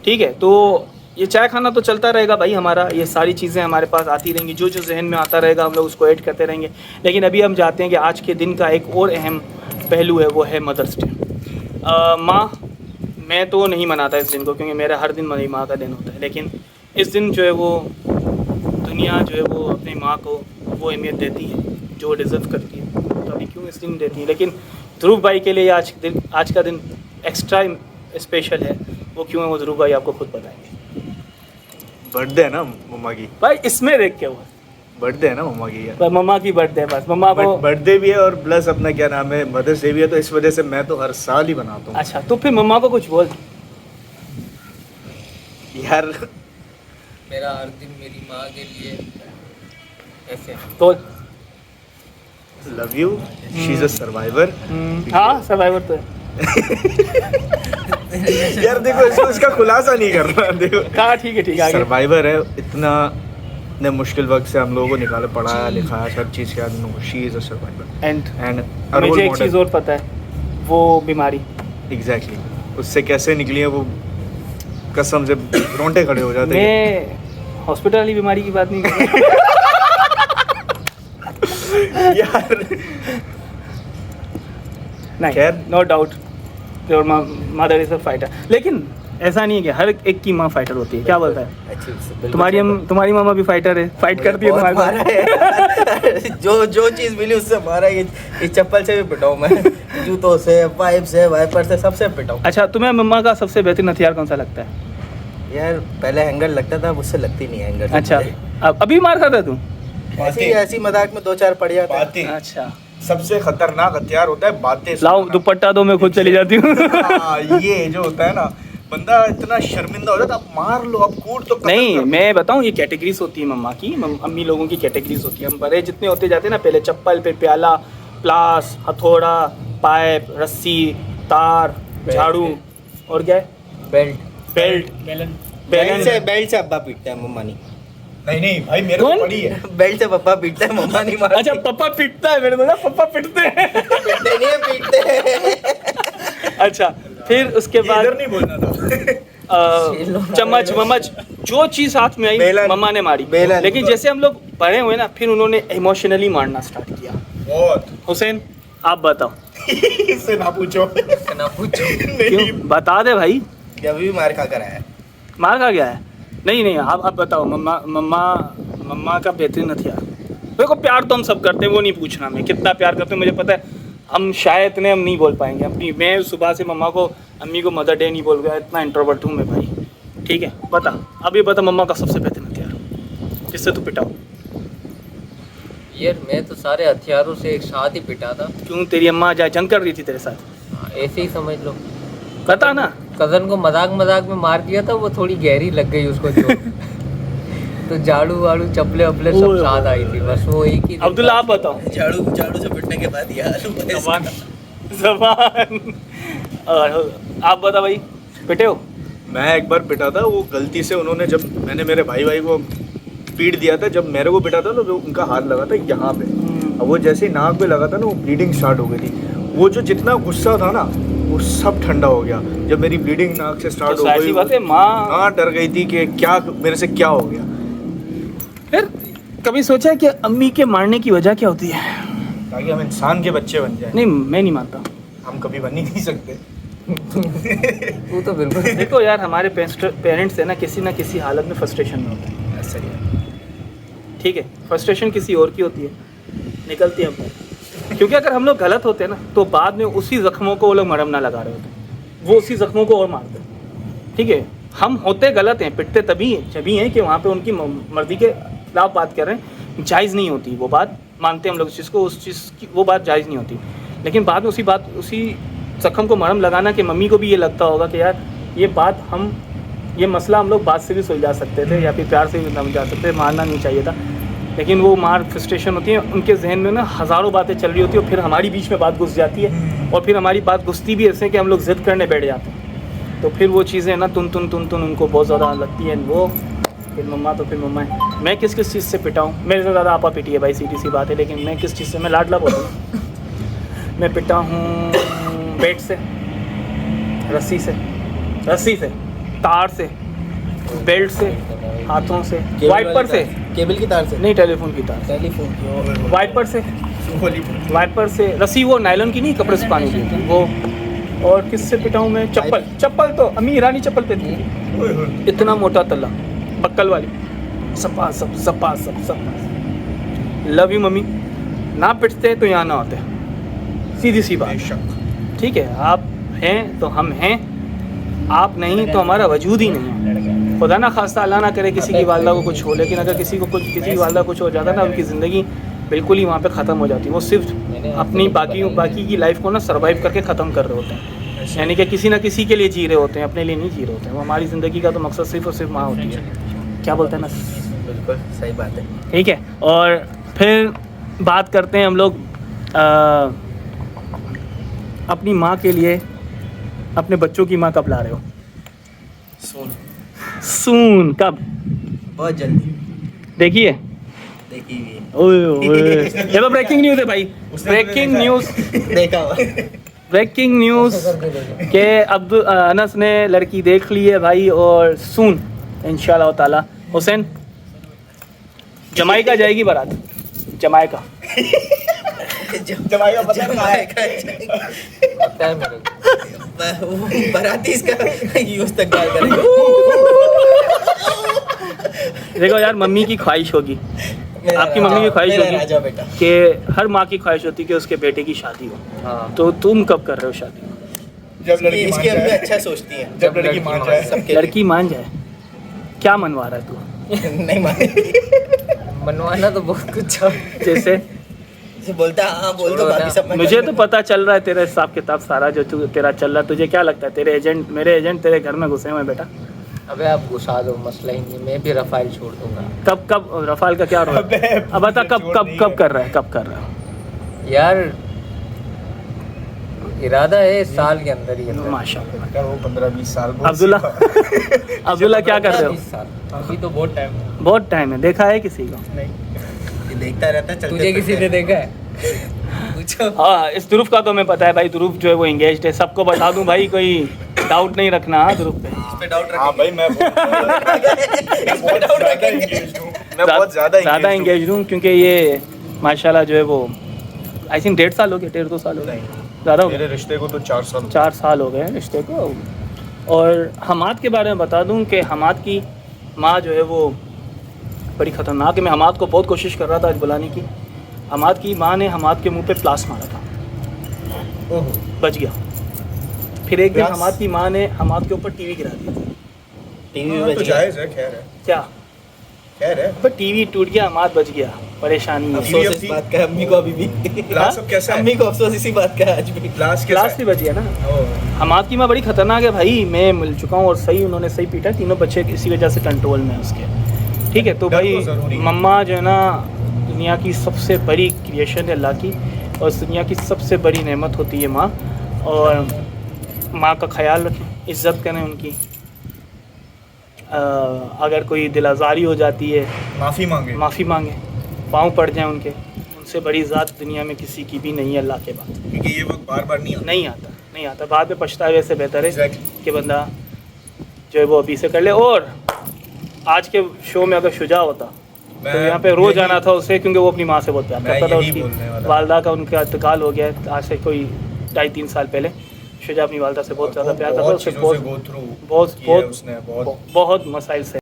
ठीक है, तो ये चाय खाना तो चलता रहेगा भाई हमारा, ये सारी चीज़ें हमारे पास आती रहेंगी, जो जो जहन में आता रहेगा हम लोग उसको ऐड करते रहेंगे। लेकिन अभी हम चाहते हैं कि आज के दिन का एक और अहम पहलू है, वो है मदर्स डे। माँ, मैं तो नहीं मनाता इस दिन को, क्योंकि मेरा हर दिन मेरी माँ का दिन होता है, लेकिन इस दिन जो है वो दुनिया जो है वो अपनी माँ को वो अहमियत देती है जो डिज़र्व करती है, तो अभी क्यों इस दिन देती है। लेकिन ध्रुव भाई के लिए आज का दिन एक्स्ट्रा स्पेशल है, वो क्यों है वो ध्रुव भाई आपको खुद बताएंगे। बर्थडे है ना मम्मा की भाई इसमें देख के हुआ, बर्थडे है ना मम्मा की यार, पर मम्मा की बर्थडे है, बस मम्मा को। बर्थडे भी है और प्लस अपना क्या नाम है मदर्स डे भी है, तो इस वजह से मैं तो हर साल ही बनाता हूँ। अच्छा, तो फिर मम्मा को कुछ बोल यार। मेरा हर दिन मेरी माँ के लिए ऐसे तो love you, she is a survivor. हाँ, सर्वाइवर तो है। यार देखो इसका खुलासा नहीं करना, देखो हाँ ठीक है आगे। सर्वाइवर है, इतने मुश्किल वक्त से हम लोगों को निकाला, पढ़ाया लिखाया, सब चीज़ किया, she is a survivor. And role मुझे एक मॉडल। चीज़ और पता है, वो बीमारी एग्जैक्टली उससे कैसे निकली है वो, कसम से रोंटे खड़े हो जाते हैं। मैं हॉस्पिटल वाली बीमारी की बात नहीं कर रहा यार नहीं, खैर। No doubt your mother is a fighter, लेकिन ऐसा नहीं है कि हर एक की माँ फाइटर होती है। क्या बोलता है तुम्हारी मामा भी फाइटर है, फाइट करती है तुम्हारे साथ। जो चीज मिली उससे मारा, ये चप्पल से भी पिटाऊं मैं, जूतों से, पाइप से, वाइपर से, सबसे पिटाऊं। अच्छा, तुम्हें मम्मा का सबसे बेहतरीन हथियार कौन सा लगता है? यार पहले हैंगर लगता था, मुझसे लगती नहीं हैंगर। अच्छा, अब अभी मार खाता है तू? ऐसी मजाक में 2-4 पड़ जाते हैं। बातें, अच्छा, सबसे खतरनाक हथियार होता है बातें। लाओ दुपट्टा दो, मैं खुद चली जाती हूँ। हाँ, ये जो होता है ना, बंदा इतना शर्मिंदा हो जाता है, आप मार लो, आप कूट तो कत्ल नहीं, कर दो। मैं बताऊं, ये कैटेगरीज होती है मम्मा की, अम्मी लोगों की कैटेगरीज होती है। हम बड़े जितने होते जाते हैं ना, पहले चप्पल, फिर प्याला, प्लास, हथौड़ा, पाइप, रस्सी, तार, झाड़ू, और क्या है? बेल्ट, बेल्ट से अब्बा पीटता है, मम्मा नहीं। नहीं भाई, मेरे को कौन? पड़ी है। बेल्ट से पप्पा पीटता है, मम्मा नहीं मारती। अच्छा, पापा पिटता है, मेरे को ना पापा पिटते हैं। पीटते नहीं है, पीटते हैं। अच्छा, फिर उसके बाद इधर नहीं बोलना था। चम्मच वमच, जो चीज हाथ में आई बेलन। मम्मा ने मारी। बेलन। लेकिन जैसे हम लोग बड़े हुए ना, फिर उन्होंने इमोशनली मारना स्टार्ट किया। बहुत। हुसैन, आप बताओ। इससे ना पूछो। ना पूछो। क्यों? बता दे भाई, जब भी मार खा कर आया। मार खा गया है? नहीं, आप बताओ। मम्मा का बेहतरीन हथियार। देखो, प्यार तो हम सब करते हैं, वो नहीं पूछना मैं कितना प्यार करते हैं, मुझे पता है। हम शायद इतने हम नहीं बोल पाएंगे अपनी, मैं सुबह से मम्मा को, अम्मी को मदर डे नहीं बोल गया, इतना इंट्रोवर्ट हूँ मैं भाई। ठीक है, बता अभी बता, मम्मा का सबसे बेहतरीन हथियार जिससे तू पिटाओ। यार मैं तो सारे हथियारों से एक साथ ही पिटा था। क्यों, तेरी अम्मा जा जंग कर रही थी तेरे साथ? हाँ, ऐसे ही समझ लो। पता ना, कजन को मजाक में मार दिया था, वो थोड़ी गहरी लग गई उसको जो। तो झाड़ू वाड़ू चप्पले वपले सब ओए साथ आई थी, बस वो एक ही। अब्दुल्ला आप बताओ। झाड़ू से पिटने के बाद यार जबान आप बता भाई, पिटे हो? मैं एक बार पिटा था, वो गलती से उन्होंने, जब मैंने मेरे भाई को पीट दिया था, जब मेरे को पिटा था तो उनका हाथ लगा था यहाँ पे, अब वो जैसे ही नाक पे लगा था ना, वो ब्लीडिंग स्टार्ट हो गई थी। वो जो जितना गुस्सा था ना, वो सब ठंडा हो गया जब मेरी ब्लीडिंग नाक से स्टार्ट तो हो ऐसी बात है, गई। माँ हाँ, डर गई थी कि क्या मेरे से क्या हो गया। फिर कभी सोचा है कि अम्मी के मारने की वजह क्या होती है? ताकि हम इंसान के बच्चे बन जाए। नहीं, मैं नहीं मानता। हम कभी बन ही नहीं सकते। तू तो बिल्कुल। देखो यार, हमारे पेरेंट्स है ना किसी हालत में फ्रस्ट्रेशन में होते हैं, सही है। ठीक है, फ्रस्ट्रेशन किसी और की होती है, निकलती है हम। क्योंकि अगर हम लोग गलत होते हैं ना, तो बाद में उसी जख्मों को वो लोग मरहम ना लगा रहे होते, वो उसी जख्मों को और मारते हैं। ठीक है, हम होते गलत हैं, पिटते जभी हैं कि वहाँ पे उनकी मर्जी के खिलाफ बात कर रहे हैं, जायज़ नहीं होती वो बात, मानते हैं हम लोग इस चीज़ को, उस चीज़ की वो बात जायज़ नहीं होती। लेकिन बाद में उसी जख्म को मरहम लगाना, कि मम्मी को भी ये लगता होगा कि यार ये मसला हम लोग बात से भी सुलझा सकते थे, या फिर प्यार से भी समझा सकते थे, मारना नहीं चाहिए था। लेकिन वो मार फ्रस्ट्रेशन होती है, उनके जहन में ना हज़ारों बातें चल रही होती है, और फिर हमारी बीच में बात घुस जाती है, और फिर हमारी बात घुसती भी ऐसे कि हम लोग ज़िद करने बैठ जाते हैं। तो फिर वो चीज़ें ना तुन उनको बहुत ज़्यादा लगती हैं। वो फिर मम्मा है। मैं किस चीज़ से पिटा हूँ? मेरे से ज़्यादा आपा पिटी है भाई, सीधी सी बात है। लेकिन मैं किस चीज़ से, मैं लाडला बोलता हूँ। मैं पिटा हूँ बेट से, रस्सी से, तार से, बेल्ट से, हाथों से, वाइपर से, केबल की तार से, नहीं टेलीफोन की तार, टेलीफोन की, वाइपर से, वाइपर से, रस्सी वो नायलॉन की नहीं, कपड़े सुखाने की वो। और किससे पिटा हूँ मैं? चप्पल, चप्पल तो अम्मी ईरानी चप्पल पहनती थी, इतना मोटा तला, बक्कल वाली, सपा सब सपा सब सपा। Love you mummy. ना पिटते तो यहाँ ना होते, सीधी सी बात। बेशक। ठीक है, आप हैं तो हम हैं, आप नहीं तो हमारा वजूद ही नहीं है। खुदा ना खास्ता, अल्लाह ना करे किसी की वालदा को कुछ हो, लेकिन अगर किसी की वालदा कुछ हो जाता ना, उनकी ज़िंदगी बिल्कुल ही वहाँ पे ख़त्म हो जाती है। वो सिर्फ अपनी बाकी की लाइफ को ना सर्वाइव करके ख़त्म कर रहे होते हैं, यानी कि किसी ना किसी के लिए जी रहे होते हैं, अपने लिए नहीं जी रहे होते हैं। वो हमारी ज़िंदगी का तो मकसद सिर्फ और सिर्फ माँ होती है। क्या बोलते हैं ना? बिल्कुल सही बात है। ठीक है, और फिर बात करते हैं हम लोग अपनी माँ के लिए, अपने बच्चों की माँ कब ला रहे हो? सून कब? बहुत जल्दी। देखिए, देखी हुई ओए ओए, ये तो ब्रेकिंग न्यूज़ है भाई, ब्रेकिंग न्यूज़, देखा हुआ। ब्रेकिंग न्यूज़ के अनस ने लड़की देख ली है भाई, और सून इंशाल्लाह ताला। हुसैन, जमाइका जाएगी बारात, जमाइका। जमाइका पता है पता है मेरे को। बाराती इसका यूज तक गाल करेंगे। देखो यार, मम्मी की ख्वाहिश होगी, आपकी मम्मी की ख्वाहिश मेरा राजा होगी बेटा। कि हर माँ की ख्वाहिश होती है कि उसके बेटे की शादी हो। हाँ। तो तुम कब कर रहे हो शादी? जब लड़की मान इसकी अम्मी जाए, अच्छा सोचती है। जब लड़की मान जाए। सबके लिए। लड़की मान जाए? क्या मनवा रहा है तू? नहीं मानेगी। मनवाना तो बहुत कुछ है। जैसे बोलता हाँ बोल दो, छोड़ो बाकी ना, सब मैं मुझे कर तो लूंगा। पता चल रहा है तेरा हिसाब किताब सारा जो तेरा चल रहा है। तुझे क्या लगता है तेरे एजेंट, मेरे एजेंट तेरे घर में घुसे हुए हैं बेटा? अबे आप घुसा दो, मसला ही नहीं, मैं भी रफाइल छोड़ दूंगा। कब रफाल का क्या रोल? अबे, अब बता कब छोड़ कब नहीं कब है। कर रहा है, कब कर रहा है? यार इरादा है साल के अंदर ही अंदर। माशाल्लाह। क्या वो 15-20 साल बहुत अब्दुल्ला, सी बात। अब्दुल्ला क्या कर रहे हो? 20 साल अभी तो बहुत टाइम है। बहुत टाइम है, देखा है किसी को? नहीं, देखता रहता है, तुझे किसी ने देखा है? पूछो। हाँ, इस ध्रुव का तो हमें पता है भाई, ध्रुव जो है वो एंगेज्ड है। सबको बता दूं भाई, कोई डाउट नहीं रखना हाँ ध्रुव पे। इस पे डाउट हाँ भाई, मैं बहुत ज़्यादा एंगेज हूँ, क्योंकि ये माशाल्लाह जो है वो आई थिंक 1.5 साल हो गए, 1.5-2 साल हो गए, ज़्यादा हो गए। मेरे रिश्ते को तो 4 साल 4 साल हो गए हैं रिश्ते को। और हमाद के बारे में बता दूं कि हमाद की माँ जो है वो बड़ी ख़तरनाक है। मैं हमाद को बहुत कोशिश कर रहा था आज बुलाने की। हमाद की माँ ने हमाद के मुंह पे प्लास मारा था, बच गया। फिर एक दिन प्लास? हमाद की माँ ने हमाद के ऊपर टीवी गिरा दिया था। टीवी तो में जायज़ है, खैर है, क्या? खैर है। पर टीवी टूट गया, हमाद बच गया, परेशानी है। अफसोस इस बात का है, अम्मी को अभी भी। क्लास अब कैसा है? अम्मी को अफसोस इसी बात का है आज भी। क्लास क्लास कैसा भी बच गया ना। है? हमाद की माँ बड़ी खतरनाक है भाई, मैं मिल चुका हूँ और सही उन्होंने सही पीटा। तीनों बच्चे इसी वजह से कंट्रोल में है उसके। ठीक है, तो डर भाई तो ज़रूरी है। मम्मा जो है ना दुनिया की सबसे बड़ी क्रिएशन है अल्लाह की, और इस दुनिया की सबसे बड़ी नेमत होती है माँ। और माँ का ख्याल रखें, इज़्ज़त करें उनकी। अगर कोई दिल आज़ारी हो जाती है, माफ़ी मांगे। माफ़ी मांगे, पाँव पड़ जाएं उनके। उनसे बड़ी ज़ात दुनिया में किसी की भी नहीं है अल्लाह के बाद। क्योंकि ये वक्त बार बार नहीं आता। नहीं आता। बाद में पछतावे से बेहतर है Exactly. कि बंदा जो है वो अभी से कर ले। और आज के शो में अगर शुजा होता तो यहाँ पे रोज़ आना था उसे, क्योंकि वो अपनी माँ से बहुत प्यार मैं करता था। यही उसकी बोलने वाला था। वालदा का उनका इंतकाल हो गया है आज से कोई 2.5-3 साल पहले। शुजा अपनी वालदा से बहुत ज़्यादा प्यार करता था। उससे बहुत बहुत चीज़ों से go through किया है उसने, बहुत बहुत मसाइल से